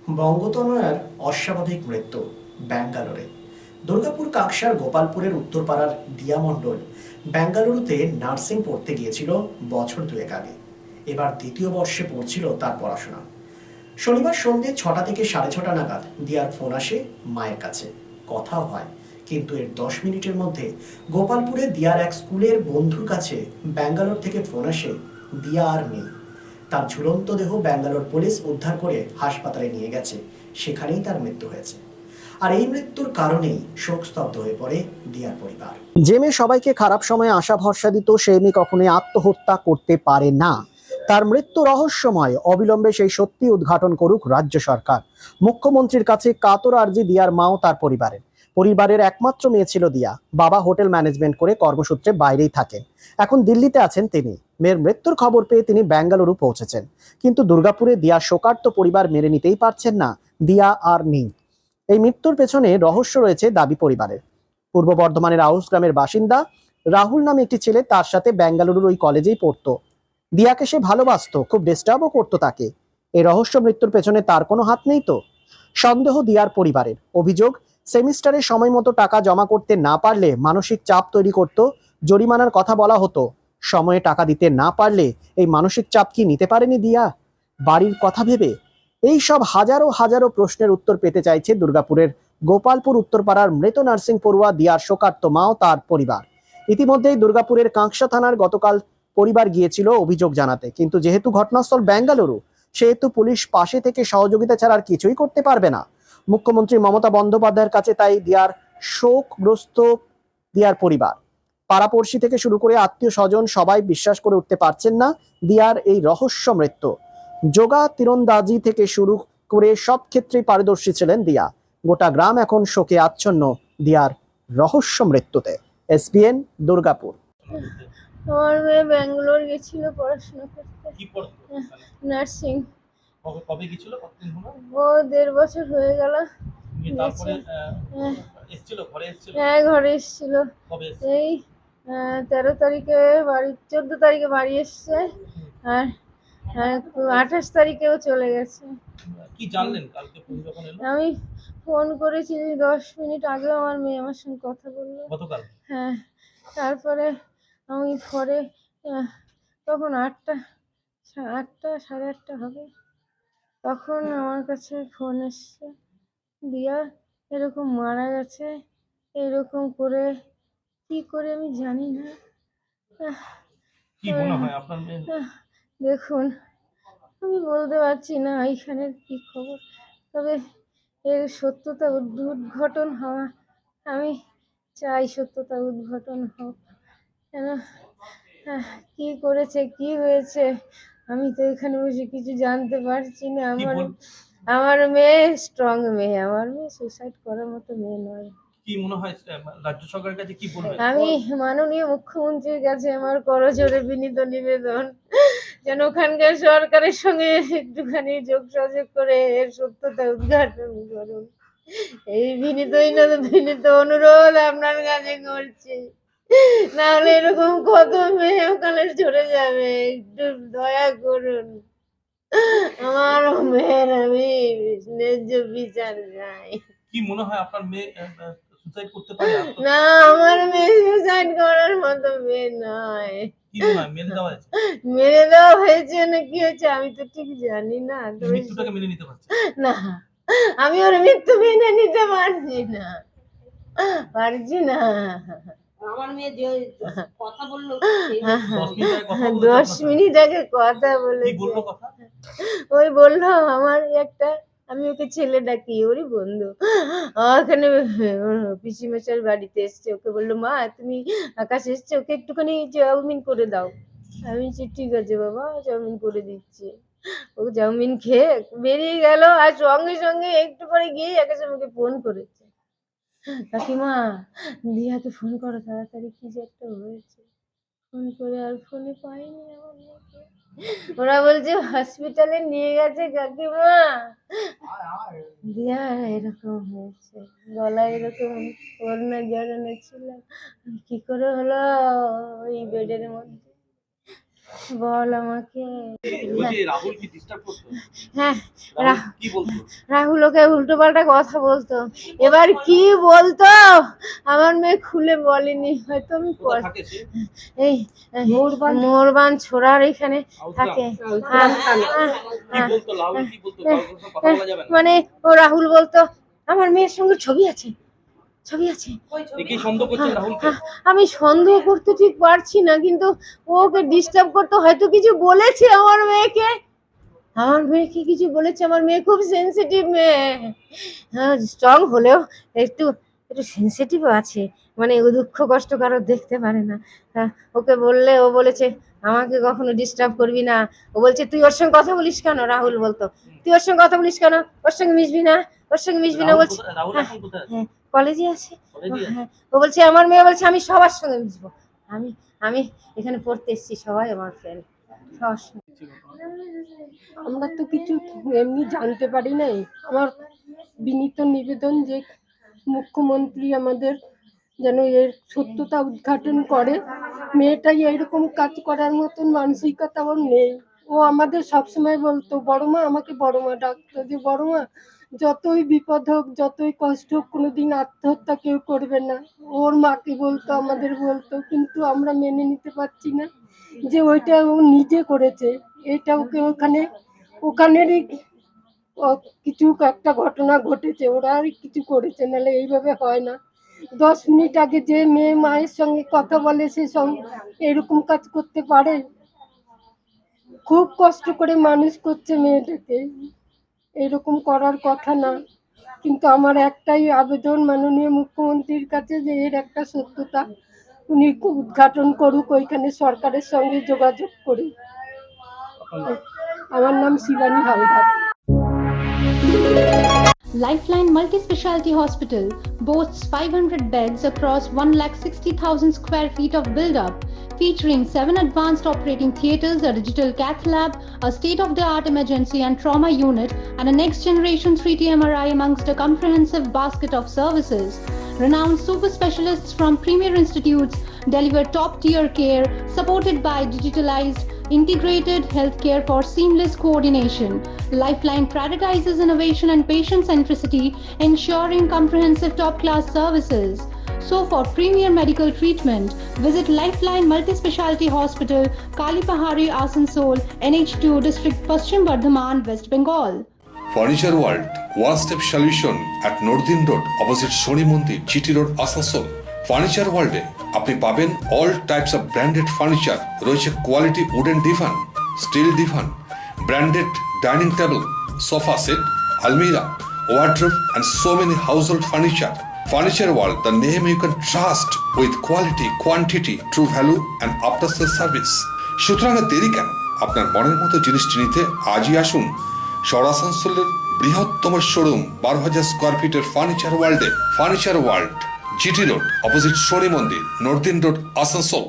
বঙ্গতনয়ার অস্বাভাবিক মৃত্যু ব্যাঙ্গালোরে। দুর্গাপুর কাকসার গোপালপুরের উত্তরপাড়ার দিয়া মণ্ডল বেঙ্গালুরুতে নার্সিং পড়তে গিয়েছিল বছর দুয়েক আগে। এবার দ্বিতীয় বর্ষে পড়ছিল তার পড়াশোনা। শনিবার সন্ধ্যে 6টা থেকে 6:30 নাগাদ দিয়ার ফোন আসে মায়ের কাছে। কথাও হয়, কিন্তু এর 10 মিনিটের মধ্যে গোপালপুরে দিয়ার এক স্কুলের বন্ধুর কাছে ব্যাঙ্গালোর থেকে ফোন আসে দিয়া আর নেই। তার ঝুলন্ত দেহ ব্যাঙ্গালোর পুলিশ উদ্ধার করে হাসপাতালে নিয়ে গেছে, সেখানেই তার মৃত্যু হয়েছে। আর এই মৃত্যুর কারণেই শোকস্তব্ধ হয়ে পড়ে দিয়ার পরিবার। যে মেয়ে সবাইকে খারাপ সময়ে আশা ভরসা দিত, সেই মেয়ে কখনোই আত্মহত্যা করতে পারে না। তার মৃত্যু রহস্যময়, অবিলম্বে সেই সত্যি উদ্ঘাটন করুক রাজ্য সরকার। মুখ্যমন্ত্রীর কাছে কাতর আর্জি দিয়ার মা ও তার পরিবারের একমাত্র মেয়ে ছিল দিয়া। বাবা হোটেল ম্যানেজমেন্ট করে কর্মসূত্রে বাইরেই থাকেন, এখন দিল্লিতে আছেন তিনি। মেয়ের মৃত্যুর খবর পেয়ে তিনি বেঙ্গালুরু পৌঁছেছেন, কিন্তু দুর্গাপুরে দিয়ার শোকার্ত পরিবার মেনে নিতেই পারছেন না দিয়া আর নেই। এই মৃত্যুর পেছনে রহস্য রয়েছে দাবি পরিবারের। পূর্ব বর্ধমানের আউস গ্রামের বাসিন্দা রাহুল নামে একটি ছেলে তার সাথে বেঙ্গালুরুর ওই কলেজেই পড়তো। দিয়াকে সে ভালোবাসতো, খুব ডিস্টার্বও করতো তাকে। এই রহস্য মৃত্যুর পেছনে তার কোনো হাত নেই তো? সন্দেহ দিয়ার পরিবারের। অভিযোগ, সেমিস্টারে সময় মতো টাকা জমা করতে না পারলে মানসিক চাপ তৈরি করত, জরিমানার কথা বলা হতো। সময়ে টাকা দিতে না পারলে এই মানসিক চাপ কি নিতে পারেনি দিয়া বাড়ির কথা ভেবে? এই সব হাজারো হাজারো প্রশ্নের উত্তর পেতে চাইছে দুর্গাপুরের গোপালপুর উত্তরপাড়ার মৃত নার্সিং পড়ুয়া দিয়ার শোকার্ত মা ও তার পরিবার। ইতিমধ্যেই দুর্গাপুরের কাঁকসা থানার গতকাল পরিবার গিয়েছিল অভিযোগ জানাতে, কিন্তু যেহেতু ঘটনাস্থল বেঙ্গালুরু, সেহেতু পুলিশ পাশে থেকে সহযোগিতা ছাড়া আর কিছুই করতে পারবে না। মুখ্যমন্ত্রী মমতা বন্দ্যোপাধ্যায়ের কাছে তাই দিয়ার শোকগ্রস্ত দিয়ার পরিবার। পাড়াপড়শি থেকে শুরু করে আত্মীয় স্বজন সবাই বিশ্বাস করে উঠতে পারছেন না দিয়ার এই রহস্য মৃত্যু। যোগা তীরন্দাজি থেকে শুরু করে সব ক্ষেত্রেই পারদর্শী ছিলেন দিয়া। গোটা গ্রাম এখন শোকে আচ্ছন্ন দিয়ার রহস্য মৃত্যুতে। এসবিএন, দুর্গাপুর। আমার মেয়ে ব্যাঙ্গালোর গেছিল পড়াশোনা করতে। কি পড়তো? নার্সিং। কবে গেছিল? কতদিন হলো? ও 1.5 বছর হয়ে গেল। তারপরে হ্যাঁ। এসেছিল, ঘরে এসেছিল? হ্যাঁ, ঘরে এসেছিল। কবে এসেছিল? এই 13 তারিখে বাড়ি, 14 তারিখে বাড়ি এসছে, আর 28 তারিখেও চলে গেছে। কি জানলেন কালকে ফোন যখন এলো? আমি ফোন করেছি 10 মিনিট আগেও আমার মেয়ে আমার সঙ্গে কথা বললো। গতকাল? হ্যাঁ। তারপরে আমি পরে তখন 8টা, 8:30 হবে, তখন আমার কাছে ফোন এসছে, দিয়া এরকম মারা গেছে। এরকম করে কি করে আমি জানি না। কি মনে হয় আপনার মেয়ে? দেখুন, আমি বলতে পারছি না এইখানের কি খবর, তবে এর সত্যতা উদ্ঘাটন হওয়া, আমি চাই সত্যতা উদ্ঘাটন হোক। কেন কি করেছে, কি হয়েছে, আমি তো এখানে বসে কিছু জানতে পারছি না। আমার মেয়ে স্ট্রং মেয়ে, আমার মেয়ে সুইসাইড করার মতো মেয়ে নয়। কি মনে হয় রাজ্য সরকারের কাছে কি বলবেন? আমি মাননীয় মুখ্যমন্ত্রীর কাছে আমার করজোড়ে বিনীত নিবেদন, যেন ওখানকার সরকারের সঙ্গে একটুখানি যোগাযোগ করে এর সত্যতা উদ্ঘাটন করুন। এই বিনীত অনুরোধ আপনার কাছে করছি, না হলে এরকম কত মেয়ে ওখানে ঝরে যাবে। একটু দয়া করুন, আমার মেয়ের আমি ন্যায্য বিচার চাই। কি মনে হয় আপনার মেয়ে সুসাইড করতে পারে? না, আমার মেয়ে সুসাইড করার মতো মেয়ে নয়। কি মনে হয় মেরে দেওয়া হয়েছে? মেরে দেওয়া হয়েছে না কি হয়েছে আমি তো ঠিক জানি না। মৃত্যুটাকে মেনে নিতে পারছে না, আমি ওর মৃত্যু মেনে নিতে পারছি না। আমার মেয়ে যে কথা বললো 10 মিনিট আগে কথা বলেছে। ওই বললো আমার একটা, আমি ওকে ছেলে ডাকি, ওরই বন্ধু, ওখানে পিসিমশাইয়ের বাড়িতে এসছে। ওকে বললো, মা তুমি আকাশ এসছে, ওকে একটুখানি চাউমিন করে দাও। আমি বলছি ঠিক আছে বাবা, চাউমিন করে দিচ্ছি। ও চাউমিন খেয়ে বেরিয়ে গেল, আর সঙ্গে সঙ্গে একটু পরে গিয়ে আকাশ আমাকে ফোন করেছে, কাকিমা দিয়াকে ফোন করো তাড়াতাড়ি, কি যে একটা হয়েছে। ফোন করে আর ফোনে পাইনি আমার মেয়েকে। ওরা বলছে হসপিটালে নিয়ে গেছে কাকিমা, দিয়া এরকম হয়েছে, গলায় এরকম ওড়না জড়ানো ছিল, কি করে হলো ওই বেডের মধ্যে। বল আমাকে। ওই যে রাহুল কি ডিস্টার্ব করতো? হ্যাঁ, রাহুল কি বলতো? রাহুল ওকে উল্টো পাল্টা কথা বলতো। এবার কি বলতো আমার মেয়ে খুলে বলেনি, হয়তো আমি কোথায় থাকে সে? এই মোরবান ছোড়ার এখানে থাকে। কি বলতো রাহুল, কি বলতো? কারোর সাথে কথা বলা যাবে না? মানে ও রাহুল বলতো আমার মেয়ের সঙ্গে ছবি আছে। কি সন্দেহ করছেন রাহুলকে? আমি সন্দেহ করতে ঠিক পারছি না, কিন্তু ওকে ডিস্টার্ব করতে হয়তো কিছু বলেছে আমার মেয়েকে। আমার মেয়েকে কিছু বলেছে। আমার মেয়ে খুব সেনসিটিভ মেয়ে, হ্যাঁ স্ট্রং হলেও একটু একটু সেনসিটিভ আছে। মানে ও দুঃখ কষ্ট কারো দেখতে পারে না। হ্যাঁ, ওকে বললে ও বলেছে আমাকে কখনো ডিস্টার্ব করবি না। ও বলছে তুই ওর সঙ্গে কথা বলিস কেন? রাহুল বলতো তুই ওর সঙ্গে কথা বলিস কেন, ওর সঙ্গে মিশবি না, ওর সঙ্গে মিশবি না বলছে। রাহুল হ্যাঁ এখন কোথায় আছে? হ্যাঁ, কলেজে আছে। কলেজে আছে? হ্যাঁ, ও বলছে আমার মেয়ে বলছে আমি সবার সঙ্গে মিশবো। আমি আমি এখানে পড়তে এসেছি, সবাই আমার ফ্রেন্ড, সবার সঙ্গে। আমরা তো কিছু এমনি জানতে পারি নাই। আমার বিনীত নিবেদন যে মুখ্যমন্ত্রী আমাদের যেন এর সত্যতা উদ্ঘাটন করে। মেয়েটাই এরকম কাজ করার মতন মানসিকতা ওর নেই। ও আমাদের সবসময় বলতো বড় মা, আমাকে বড় মা ডাকতো, যে বড় মা যতই বিপদ হোক যতই কষ্ট হোক কোনোদিন আত্মহত্যা কেউ করবে না। ওর মাকে বলতো, আমাদের বলতো, কিন্তু আমরা মেনে নিতে পারছি না যে ওইটা ও নিজে করেছে। এটা ওকে ওখানেরই কিছু একটা ঘটনা ঘটেছে, ওরা আর কিছু করেছে, নাহলে এইভাবে হয় না। 10 মিনিট আগে যে মেয়ে মায়ের সঙ্গে কথা বলে সে এরকম কাজ করতে পারে? খুব কষ্ট করে মানুষ করছে মেয়েটাকে, এরকম করার কথা না। কিন্তু আমার একটাই আবেদন মাননীয় মুখ্যমন্ত্রীর কাছে যে এর একটা সত্যতা উনি উদ্ঘাটন করুক, ওইখানে সরকারের সঙ্গে যোগাযোগ করে। আমার নাম Shivani Haldar. Lifeline Multi-Speciality Hospital boasts 500 beds across 160,000 square feet of build-up, featuring 7 advanced operating theatres, a digital cath lab, a state-of-the-art emergency and trauma unit, and a next-generation 3D MRI amongst a comprehensive basket of services. Renowned super specialists from premier institutes deliver top-tier care, supported by digitalized integrated healthcare for seamless coordination. Lifeline prioritizes innovation and patient centricity, ensuring comprehensive top-class services. So for premier medical treatment, visit Lifeline Multi-Speciality Hospital, Kalipahari, Asansol, NH2 District, Paschim Bardhaman, West Bengal. Furniture World, one-step solution at Nordin Road, opposite Shoni Mandir, GT Road, Asansol. Furniture ওয়ার্ল্ডে আপনি পাবেন all types of branded furniture. রয়েছে quality wooden divan, steel divan, branded dining table, sofa set, আলমিরা, wardrobe and so many household furniture. Furniture World, the name you can trust with quality, quantity, true value and after sales service. সুতরাং দেরি কেন? আপনার মনের মতো জিনিসটি নিতে আজই আসুন আসানসোলের বৃহত্তম শোরুম 12,000 স্কোয়ার ফিটের ফার্নিচার ওয়ার্ল্ডে। Furniture world, GT Road, opposite Shoni Mandir, Nordin Road, Asansol.